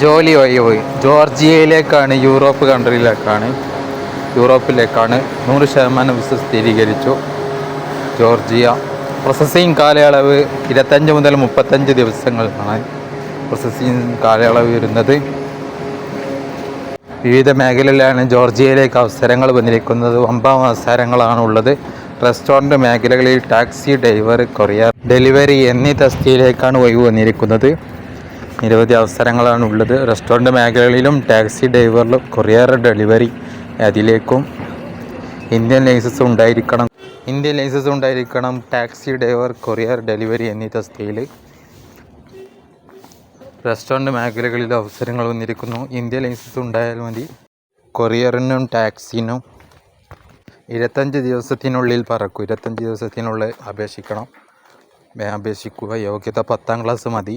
ജോലി ഒഴിവ് ജോർജിയയിലേക്കാണ്, യൂറോപ്പിലേക്കാണ് 100% വിസ സ്ഥിരീകരിച്ചു. ജോർജിയ പ്രോസസ്സിംഗ് കാലയളവ് 25 മുതൽ 35 ദിവസങ്ങളാണ് പ്രോസസ്സിംഗ് കാലയളവ് വരുന്നത്. വിവിധ മേഖലയിലാണ് ജോർജിയയിലേക്ക് അവസരങ്ങൾ വന്നിരിക്കുന്നത്. വമ്പൻ അവസരങ്ങളാണ് ഉള്ളത്. റെസ്റ്റോറൻറ്റ് മേഖലകളിൽ ടാക്സി ഡ്രൈവർ, കൊറിയർ ഡെലിവറി എന്നീ തസ്തികയിലേക്കാണ് ഒഴിവ് വന്നിരിക്കുന്നത്. നിരവധി അവസരങ്ങളാണ് ഉള്ളത്. റെസ്റ്റോറൻറ്റ് മേഖലകളിലും ടാക്സി ഡ്രൈവറിലും കൊറിയർ ഡെലിവറി അതിലേക്കും ഇന്ത്യൻ ലൈസൻസ് ഉണ്ടായിരിക്കണം. ടാക്സി ഡ്രൈവർ, കൊറിയർ ഡെലിവറി എന്നീ തസ്തികയിൽ റെസ്റ്റോറൻറ്റ് മേഖലകളിൽ അവസരങ്ങൾ വന്നിരിക്കുന്നു. ഇന്ത്യൻ ലൈസൻസ് ഉണ്ടായാൽ മതി. കൊറിയറിനും ടാക്സിനും 25 ദിവസത്തിനുള്ളിൽ പറക്കും. 25 ദിവസത്തിനുള്ളിൽ അപേക്ഷിക്കുക. യോഗ്യത 10ാം ക്ലാസ് മതി.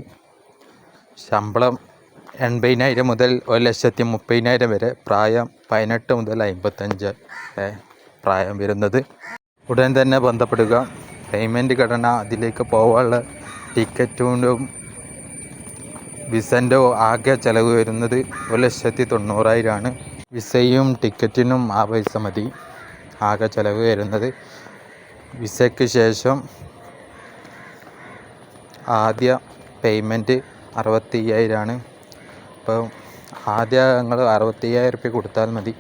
ശമ്പളം 80,000 മുതൽ 1,30,000 വരെ. പ്രായം 18 മുതൽ 55 പ്രായം വരുന്നത്. ഉടൻ തന്നെ ബന്ധപ്പെടുക. പേയ്മെൻറ്റ് ഘടന, അതിലേക്ക് പോകാനുള്ള ടിക്കറ്റിനും വിസൻ്റെ ആകെ ചിലവ് വരുന്നത് 1,90,000 വിസയും ടിക്കറ്റിനും ആ പൈസ മതി. ആകെ ചിലവ് വരുന്നത് വിസയ്ക്ക് ശേഷം ആദ്യ പേയ്മെൻറ്റ് 65,000. അപ്പോൾ ആദ്യം നിങ്ങൾ 65,000 കൊടുത്താൽ മതി.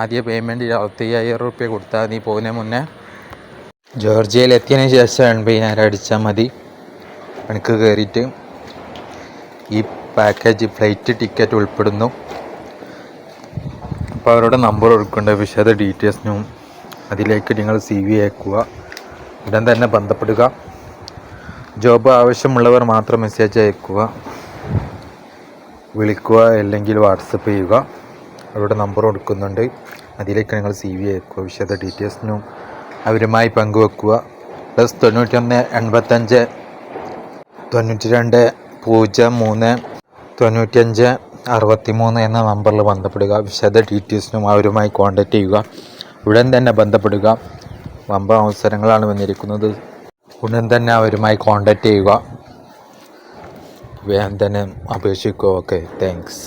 ആദ്യ പേയ്മെൻറ്റ് 65,000 കൊടുത്താൽ മതി. പോകുന്നതിന് മുന്നേ ജോർജിയയിൽ എത്തിയതിന് ശേഷം 80,000 അടിച്ചാൽ മതി. എനിക്ക് കയറിയിട്ട് ഈ പാക്കേജ് ഫ്ലൈറ്റ് ടിക്കറ്റ് ഉൾപ്പെടുന്നു. അപ്പോൾ അവരുടെ നമ്പർ കൊടുക്കേണ്ട വിശദ ഡീറ്റെയിൽസിനും അതിലേക്ക് നിങ്ങൾ CV അയക്കുക. ഉടൻ തന്നെ ബന്ധപ്പെടുക. ജോബ് ആവശ്യമുള്ളവർ മാത്രം മെസ്സേജ് അയക്കുക, വിളിക്കുക, അല്ലെങ്കിൽ വാട്സപ്പ് ചെയ്യുക. അവരുടെ നമ്പർ കൊടുക്കുന്നുണ്ട്. അതിലേക്ക് നിങ്ങൾ CV അയക്കുക. വിശദ ഡീറ്റെയിൽസിനും അവരുമായി പങ്കുവെക്കുക. +91 85 92 03 95 63 എന്ന നമ്പറിൽ ബന്ധപ്പെടുക. വിശദ ഡീറ്റെയിൽസിനും അവരുമായി കോൺടാക്റ്റ് ചെയ്യുക. ഉടൻ തന്നെ ബന്ധപ്പെടുക. വമ്പ അവസരങ്ങളാണ് വന്നിരിക്കുന്നത്. ഉടൻ തന്നെ അവരുമായി കോൺടാക്റ്റ് ചെയ്യുക. വേഗം തന്നെ അപേക്ഷിക്കുക. Okay, thanks.